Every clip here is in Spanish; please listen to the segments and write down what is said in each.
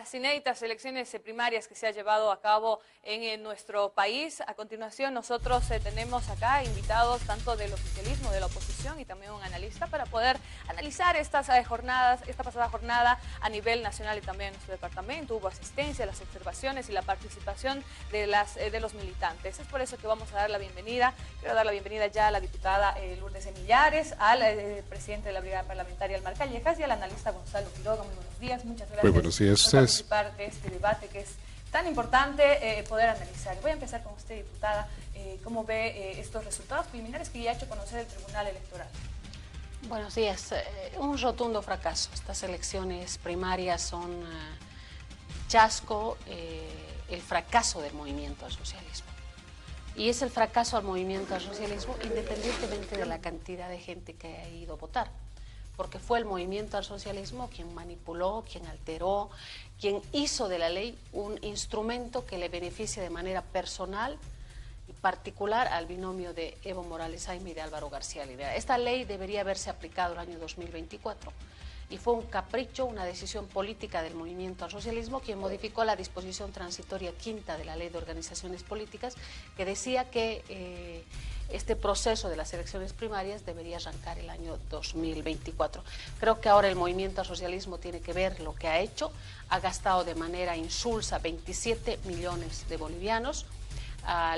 las inéditas elecciones primarias que se ha llevado a cabo en nuestro país. A continuación nosotros tenemos acá invitados tanto del oficialismo, de la oposición y también un analista para poder analizar estas jornadas, esta pasada jornada a nivel nacional y también en nuestro departamento. Hubo asistencia, las observaciones y la participación de los militantes. Es por eso que vamos a dar la bienvenida. Quiero dar la bienvenida ya a la diputada Lourdes Millares, al presidente de la Brigada Parlamentaria, Almar Callejas, y al analista Gonzalo Quiroga. Muy buenos días, muchas gracias. Muy buenos días por participar de este debate que es tan importante poder analizar. Voy a empezar con usted, diputada. ¿Cómo ve estos resultados preliminares que ya ha hecho conocer el Tribunal Electoral? Buenos días. Un rotundo fracaso. Estas elecciones primarias son chasco, el fracaso del movimiento al socialismo. Y es el fracaso al movimiento al socialismo independientemente de la cantidad de gente que ha ido a votar. Porque fue el movimiento al socialismo quien manipuló, quien alteró, quien hizo de la ley un instrumento que le beneficie de manera personal y particular al binomio de Evo Morales Ayme y de Álvaro García Linera. Esta ley debería haberse aplicado el año 2024 y fue un capricho, una decisión política del movimiento al socialismo quien modificó la disposición transitoria quinta de la Ley de Organizaciones Políticas que decía que este proceso de las elecciones primarias debería arrancar el año 2024. Creo que ahora el movimiento al socialismo tiene que ver lo que ha hecho. Ha gastado de manera insulsa 27 millones de bolivianos.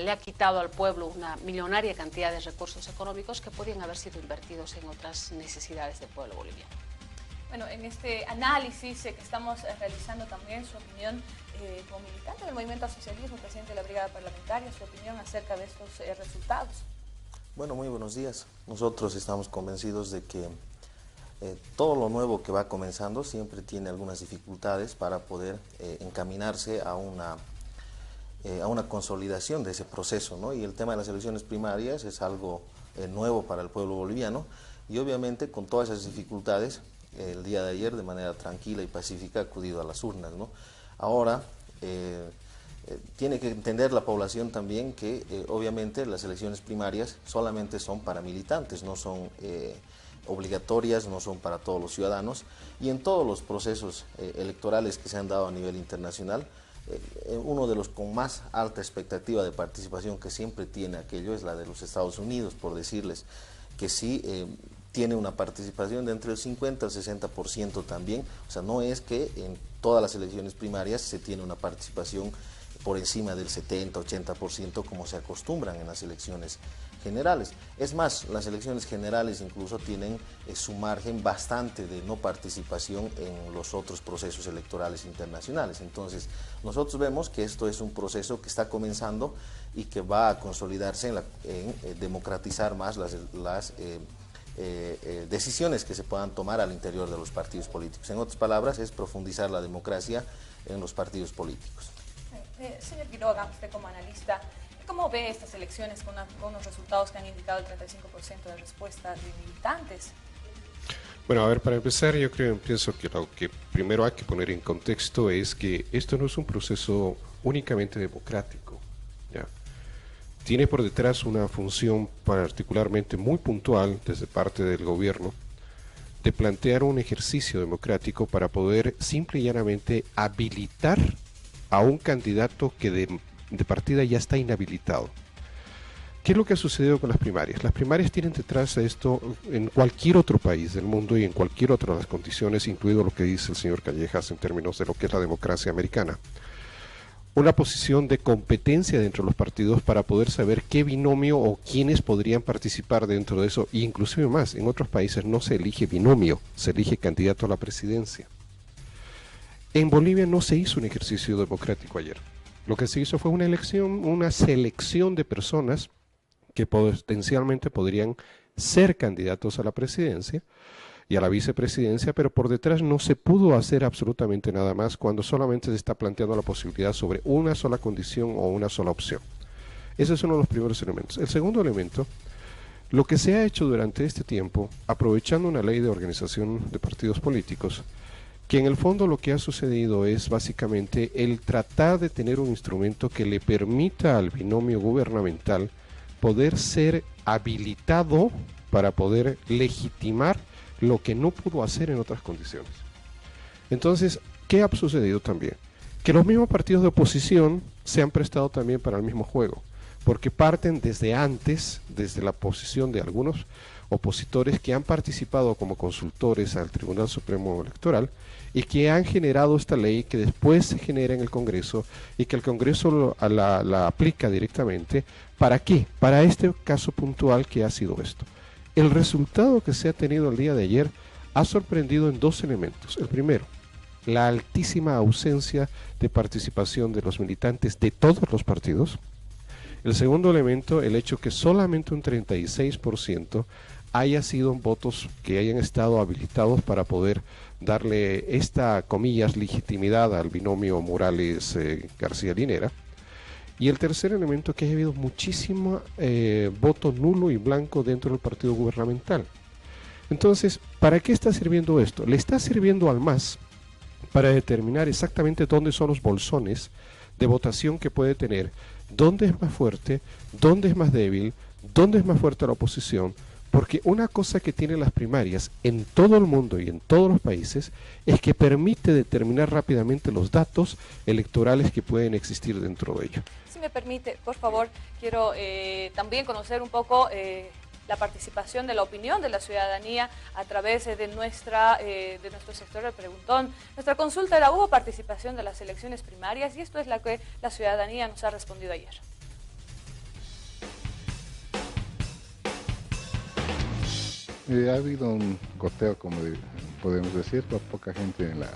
Le ha quitado al pueblo una millonaria cantidad de recursos económicos que podían haber sido invertidos en otras necesidades del pueblo boliviano. Bueno, en este análisis que estamos realizando también, su opinión como militante del movimiento al socialismo, presidente de la Brigada Parlamentaria, su opinión acerca de estos resultados. Bueno, muy buenos días. Nosotros estamos convencidos de que todo lo nuevo que va comenzando siempre tiene algunas dificultades para poder encaminarse a una consolidación de ese proceso, ¿no? Y el tema de las elecciones primarias es algo nuevo para el pueblo boliviano y obviamente con todas esas dificultades el día de ayer de manera tranquila y pacífica ha acudido a las urnas, ¿no? Ahora tiene que entender la población también que obviamente las elecciones primarias solamente son para militantes, no son obligatorias, no son para todos los ciudadanos y en todos los procesos electorales que se han dado a nivel internacional, uno de los con más alta expectativa de participación que siempre tiene aquello es la de los Estados Unidos, por decirles que sí tiene una participación de entre el 50 al 60% también, o sea, no es que en todas las elecciones primarias se tiene una participación por encima del 70-80% como se acostumbran en las elecciones generales. Es más, las elecciones generales incluso tienen su margen bastante de no participación en los otros procesos electorales internacionales. Entonces, nosotros vemos que esto es un proceso que está comenzando y que va a consolidarse en democratizar más las decisiones que se puedan tomar al interior de los partidos políticos. En otras palabras, es profundizar la democracia en los partidos políticos. Señor Quiroga, usted como analista, ¿cómo ve estas elecciones con unos resultados que han indicado el 35% de respuestas de militantes? Bueno, a ver, para empezar, pienso que lo que primero hay que poner en contexto es que esto no es un proceso únicamente democrático, ¿ya? Tiene por detrás una función particularmente muy puntual desde parte del gobierno de plantear un ejercicio democrático para poder simple y llanamente habilitar a un candidato que de partida ya está inhabilitado. ¿Qué es lo que ha sucedido con las primarias? Las primarias tienen detrás de esto en cualquier otro país del mundo y en cualquier otra de las condiciones, incluido lo que dice el señor Callejas en términos de lo que es la democracia americana. Una posición de competencia dentro de los partidos para poder saber qué binomio o quiénes podrían participar dentro de eso, e inclusive más, en otros países no se elige binomio, se elige candidato a la presidencia. En Bolivia no se hizo un ejercicio democrático ayer. Lo que se hizo fue una elección, una selección de personas que potencialmente podrían ser candidatos a la presidencia y a la vicepresidencia, pero por detrás no se pudo hacer absolutamente nada más cuando solamente se está planteando la posibilidad sobre una sola condición o una sola opción. Ese es uno de los primeros elementos. El segundo elemento, lo que se ha hecho durante este tiempo, aprovechando una ley de organización de partidos políticos, que en el fondo lo que ha sucedido es básicamente el tratar de tener un instrumento que le permita al binomio gubernamental poder ser habilitado para poder legitimar lo que no pudo hacer en otras condiciones. Entonces, ¿qué ha sucedido también? Que los mismos partidos de oposición se han prestado también para el mismo juego, porque parten desde antes, desde la posición de algunos opositores que han participado como consultores al Tribunal Supremo Electoral y que han generado esta ley que después se genera en el Congreso y que el Congreso la aplica directamente. ¿Para qué? Para este caso puntual que ha sido esto. El resultado que se ha tenido el día de ayer ha sorprendido en dos elementos. El primero, la altísima ausencia de participación de los militantes de todos los partidos. El segundo elemento, el hecho que solamente un 36% haya sido votos que hayan estado habilitados para poder darle esta, comillas, legitimidad al binomio Morales-García Linera. Y el tercer elemento, que haya habido muchísimo voto nulo y blanco dentro del partido gubernamental. Entonces, ¿para qué está sirviendo esto? Le está sirviendo al MAS para determinar exactamente dónde son los bolsones de votación que puede tener, dónde es más fuerte, dónde es más débil, dónde es más fuerte la oposición, porque una cosa que tienen las primarias en todo el mundo y en todos los países es que permite determinar rápidamente los datos electorales que pueden existir dentro de ello. Si me permite, por favor, quiero también conocer un poco la participación de la opinión de la ciudadanía a través de nuestro sector del preguntón. Nuestra consulta era: ¿hubo participación de las elecciones primarias? Y esto es lo que la ciudadanía nos ha respondido ayer. Ha habido un goteo, como podemos decir, con poca gente en la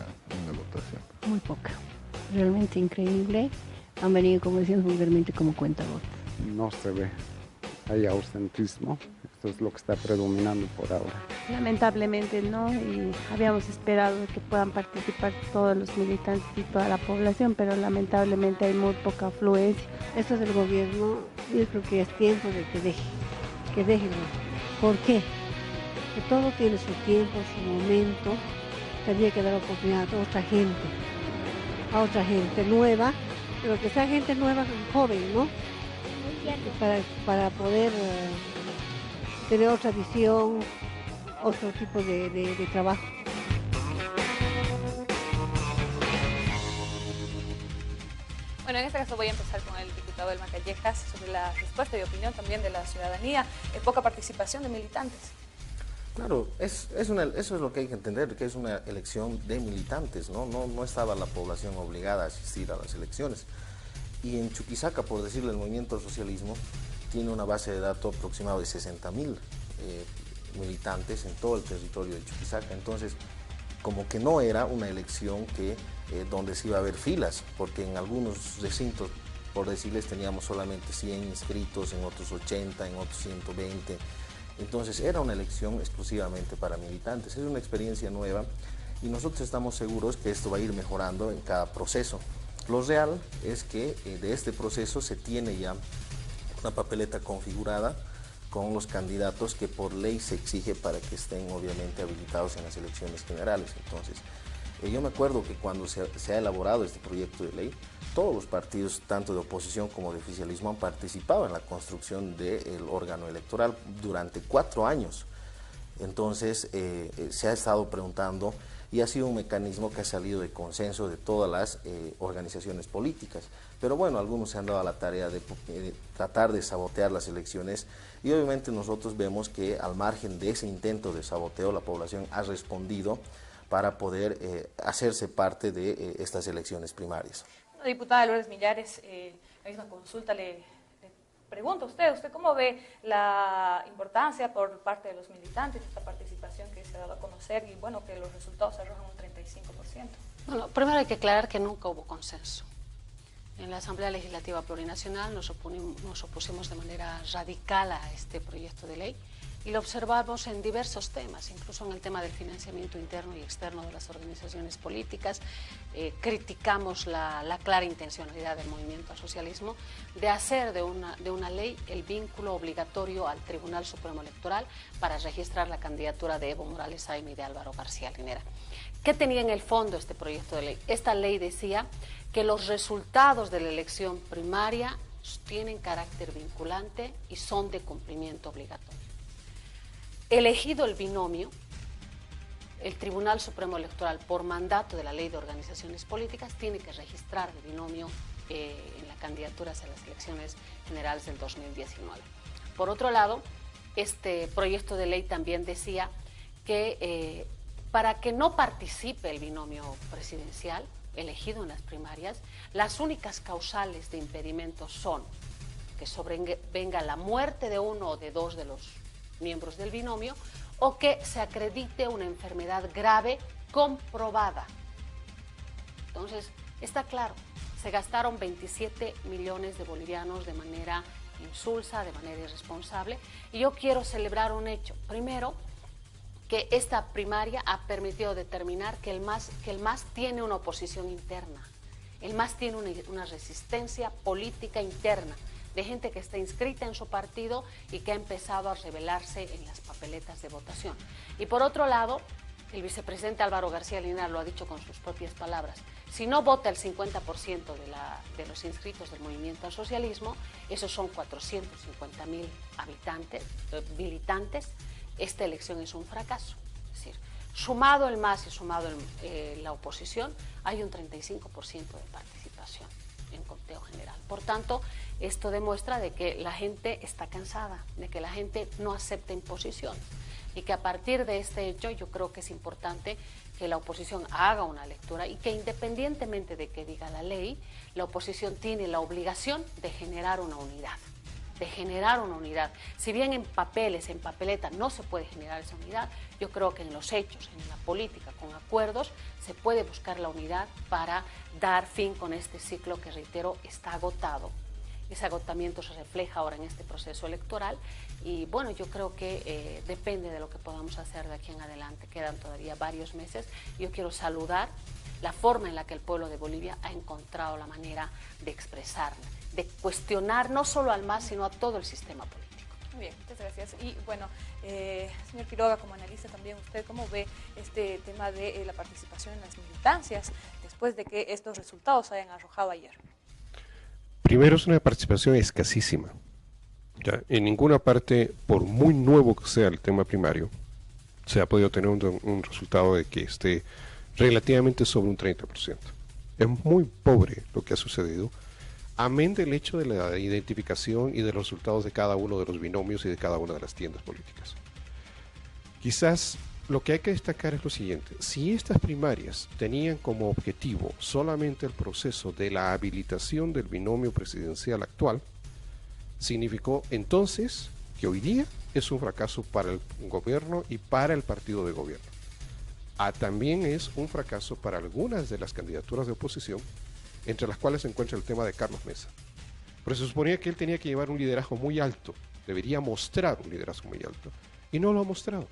votación. Muy poca, realmente increíble. Han venido, como decíamos vulgarmente, como cuentagotas. No se ve, hay ausentismo, esto es lo que está predominando por ahora. Lamentablemente no, y habíamos esperado que puedan participar todos los militantes y toda la población, pero lamentablemente hay muy poca afluencia. Esto es el gobierno, yo creo que es tiempo de que dejen. ¿Por qué? Que todo tiene su tiempo, su momento. Tendría que dar oportunidad a otra gente nueva, pero que sea gente nueva, joven, ¿no? Para poder tener otra visión, otro tipo de trabajo. Bueno, en este caso voy a empezar con el diputado Elma Callejas sobre la respuesta y opinión también de la ciudadanía. Poca participación de militantes. Claro, eso es lo que hay que entender, que es una elección de militantes, ¿no? No estaba la población obligada a asistir a las elecciones. Y en Chuquisaca, por decirle, el movimiento al socialismo tiene una base de datos aproximada de 60.000 militantes en todo el territorio de Chuquisaca. Entonces, como que no era una elección donde se iba a haber filas, porque en algunos recintos, por decirles, teníamos solamente 100 inscritos, en otros 80, en otros 120. Entonces era una elección exclusivamente para militantes. Es una experiencia nueva y nosotros estamos seguros que esto va a ir mejorando en cada proceso. Lo real es que de este proceso se tiene ya una papeleta configurada con los candidatos que por ley se exige para que estén obviamente habilitados en las elecciones generales. Entonces, yo me acuerdo que cuando se ha elaborado este proyecto de ley, todos los partidos, tanto de oposición como de oficialismo, han participado en la construcción del órgano electoral durante 4 años. Entonces, se ha estado preguntando y ha sido un mecanismo que ha salido de consenso de todas las organizaciones políticas. Pero bueno, algunos se han dado a la tarea de tratar de sabotear las elecciones y obviamente nosotros vemos que al margen de ese intento de saboteo, la población ha respondido para poder hacerse parte de estas elecciones primarias. Diputada Lourdes Millares, la misma consulta le pregunto a usted cómo ve la importancia por parte de los militantes de esta participación que se ha dado a conocer y bueno, que los resultados arrojan un 35%. Bueno, primero hay que aclarar que nunca hubo consenso. En la Asamblea Legislativa Plurinacional nos opusimos de manera radical a este proyecto de ley y lo observamos en diversos temas, incluso en el tema del financiamiento interno y externo de las organizaciones políticas. Criticamos la clara intencionalidad del movimiento al socialismo de hacer de una ley el vínculo obligatorio al Tribunal Supremo Electoral para registrar la candidatura de Evo Morales Jaime y de Álvaro García Linera. ¿Qué tenía en el fondo este proyecto de ley? Esta ley decía que los resultados de la elección primaria tienen carácter vinculante y son de cumplimiento obligatorio. Elegido el binomio, el Tribunal Supremo Electoral, por mandato de la Ley de Organizaciones Políticas, tiene que registrar de binomio en las candidaturas a las elecciones generales del 2019. Por otro lado, este proyecto de ley también decía que para que no participe el binomio presidencial elegido en las primarias, las únicas causales de impedimento son que sobrevenga la muerte de uno o de dos de los miembros del binomio o que se acredite una enfermedad grave comprobada. Entonces, está claro, se gastaron 27 millones de bolivianos de manera insulsa, de manera irresponsable, y yo quiero celebrar un hecho. Primero, que esta primaria ha permitido determinar que el MAS tiene una oposición interna, el MAS tiene una resistencia política interna, de gente que está inscrita en su partido y que ha empezado a revelarse en las papeletas de votación. Y por otro lado, el vicepresidente Álvaro García Linera lo ha dicho con sus propias palabras, si no vota el 50% de los inscritos del Movimiento al Socialismo, esos son 450.000 militantes, esta elección es un fracaso. Es decir, sumado el MAS y sumado la oposición, hay un 35% de participación en conteo general. Por tanto, esto demuestra de que la gente está cansada, de que la gente no acepta imposiciones y que a partir de este hecho yo creo que es importante que la oposición haga una lectura y que independientemente de que diga la ley, la oposición tiene la obligación de generar una unidad. Si bien en papeles, en papeleta no se puede generar esa unidad, yo creo que en los hechos, en la política, con acuerdos, se puede buscar la unidad para dar fin con este ciclo que, reitero, está agotado. Ese agotamiento se refleja ahora en este proceso electoral y bueno, yo creo que depende de lo que podamos hacer de aquí en adelante. Quedan todavía varios meses y yo quiero saludar la forma en la que el pueblo de Bolivia ha encontrado la manera de expresar, de cuestionar no solo al MAS, sino a todo el sistema político. Muy bien, muchas gracias. Y bueno, señor Quiroga, como analista también, ¿usted cómo ve este tema de la participación en las militancias después de que estos resultados se hayan arrojado ayer? Primero, es una participación escasísima. ¿Ya? En ninguna parte, por muy nuevo que sea el tema primario, se ha podido tener un resultado de que esté relativamente sobre un 30%. Es muy pobre lo que ha sucedido, amén del hecho de la identificación y de los resultados de cada uno de los binomios y de cada una de las tiendas políticas. Quizás lo que hay que destacar es lo siguiente: si estas primarias tenían como objetivo solamente el proceso de la habilitación del binomio presidencial actual, significó entonces que hoy día es un fracaso para el gobierno y para el partido de gobierno. También es un fracaso para algunas de las candidaturas de oposición, entre las cuales se encuentra el tema de Carlos Mesa. Pero se suponía que él tenía que llevar un liderazgo muy alto, debería mostrar un liderazgo muy alto, y no lo ha mostrado.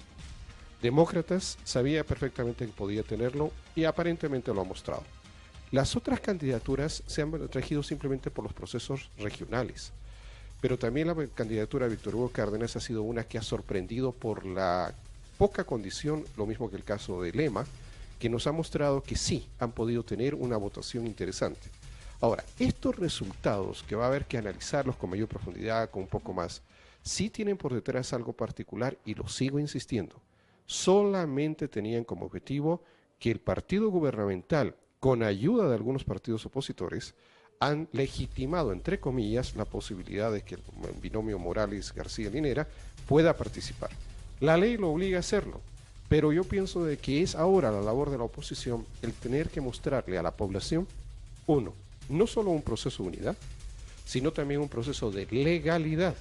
Demócratas sabía perfectamente que podía tenerlo y aparentemente lo ha mostrado. Las otras candidaturas se han regido simplemente por los procesos regionales, pero también la candidatura de Víctor Hugo Cárdenas ha sido una que ha sorprendido por la poca condición, lo mismo que el caso de Lema, que nos ha mostrado que sí han podido tener una votación interesante. Ahora, estos resultados, que va a haber que analizarlos con mayor profundidad, con un poco más, sí tienen por detrás algo particular y lo sigo insistiendo. Solamente tenían como objetivo que el partido gubernamental, con ayuda de algunos partidos opositores, han legitimado, entre comillas, la posibilidad de que el binomio Morales-García-Linera pueda participar. La ley lo obliga a hacerlo, pero yo pienso de que es ahora la labor de la oposición el tener que mostrarle a la población, uno, no solo un proceso de unidad, sino también un proceso de legalidad.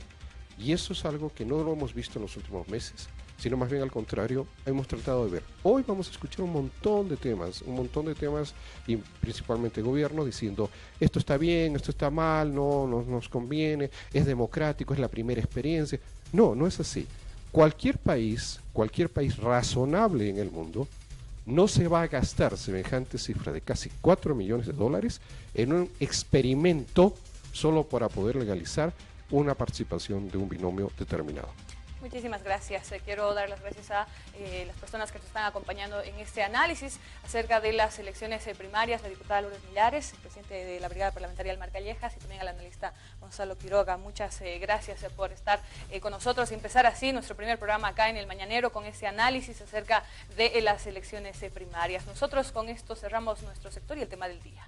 Y eso es algo que no lo hemos visto en los últimos meses, sino más bien al contrario, hemos tratado de ver. Hoy vamos a escuchar un montón de temas y principalmente gobierno diciendo esto está bien, esto está mal, no nos conviene, es democrático, es la primera experiencia. No, no es así. Cualquier país razonable en el mundo no se va a gastar semejante cifra de casi 4 millones de dólares en un experimento solo para poder legalizar una participación de un binomio determinado. Muchísimas gracias. Quiero dar las gracias a las personas que nos están acompañando en este análisis acerca de las elecciones primarias, la diputada Lourdes Millares, presidente de la Brigada Parlamentaria Almar Callejas, y también al analista Gonzalo Quiroga. Muchas gracias por estar con nosotros y empezar así nuestro primer programa acá en El Mañanero con este análisis acerca de las elecciones primarias. Nosotros con esto cerramos nuestro sector y el tema del día.